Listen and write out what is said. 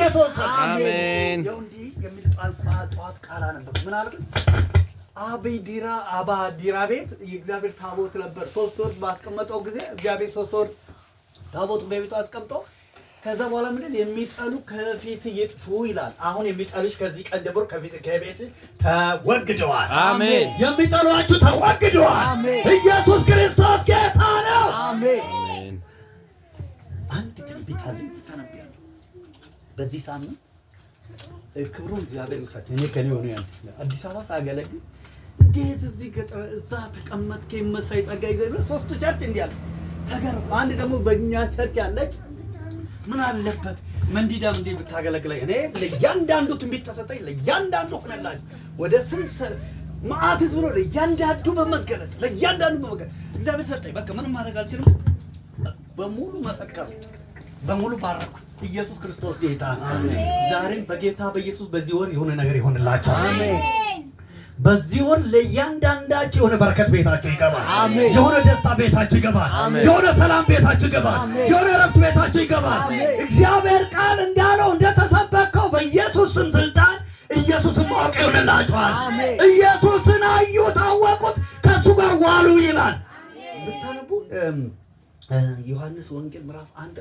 በኢየሱስ አሜን። የውንዲ የሚጣል ጧት ቃል ነበር። ምን አለ? አባዲራ ቤት የእግዚአብሔር ታቦት ነበር። 3 ወር ባስቀመጠው ጊዜ እግዚአብሔር 3 ወር ታቦት በቤቱ አስቀምጦ ከዛ በኋላ ምንድን የሚጠሉ ከፊት ይጥፉ ይላል። አሁን የሚጠሉሽ ከዚህ ቀን ጀምሮ ከፊት ከቤት ተወግደዋል። አሜን። የሚጠሏችሁ ተወግደዋል። ኢየሱስ ክርስቶስ ጌታ ነው። አሜን። አንድ ትንቢት አለ ተነብያለሁ። በዚህ ሳምንት ክብሩን እግዚአብሔር ይውሰድ። እኔ ከኔ ሆነ አዲስ አበባ ሳገለግል እንዴት እዚህ ገጠር እዛ ተቀመጥከ መሳይ ጸጋይ ዘይ 3 ቸርች እንዲያለ ተገርም። አንድ ደግሞ በእኛ ቸርች ያለች ምን አለበት መንዲዳም እንዴ ብታገለግለኝ እኔ ለእያንዳንዱ ትንቢት ተሰጠኝ። ለእያንዳንዱ ሆነላችሁ ወደ ስንት መዓት ህዝብ ነው ለእያንዳንዱ በመገለጥ ለእያንዳንዱ በመገለጥ እግዚአብሔር ሰጠኝ። በቃ ምንም ማድረግ አልችልም። በሙሉ መሰከሩ፣ በሙሉ ባረኩ። ኢየሱስ ክርስቶስ ጌታ ነው። ዛሬም በጌታ በኢየሱስ በዚህ ወር የሆነ ነገር ይሆንላችሁ። አሜን። በዚህ ወር ለእያንዳንዳችሁ የሆነ በረከት ቤታችሁ ይገባል። የሆነ ደስታ ቤታችሁ ይገባል። የሆነ ሰላም ቤታችሁ ይገባል። የሆነ ረፍት ቤታችሁ ይገባል። እግዚአብሔር ቃል እንዳለው እንደተሰበከው በኢየሱስ ስም ስልጣን ኢየሱስን ማወቅ ይሆንላችኋል። ኢየሱስን አዩ፣ ታወቁት፣ ከእሱ ጋር ዋሉ ይላል። ብታነቡ ዮሐንስ ወንጌል ምዕራፍ 1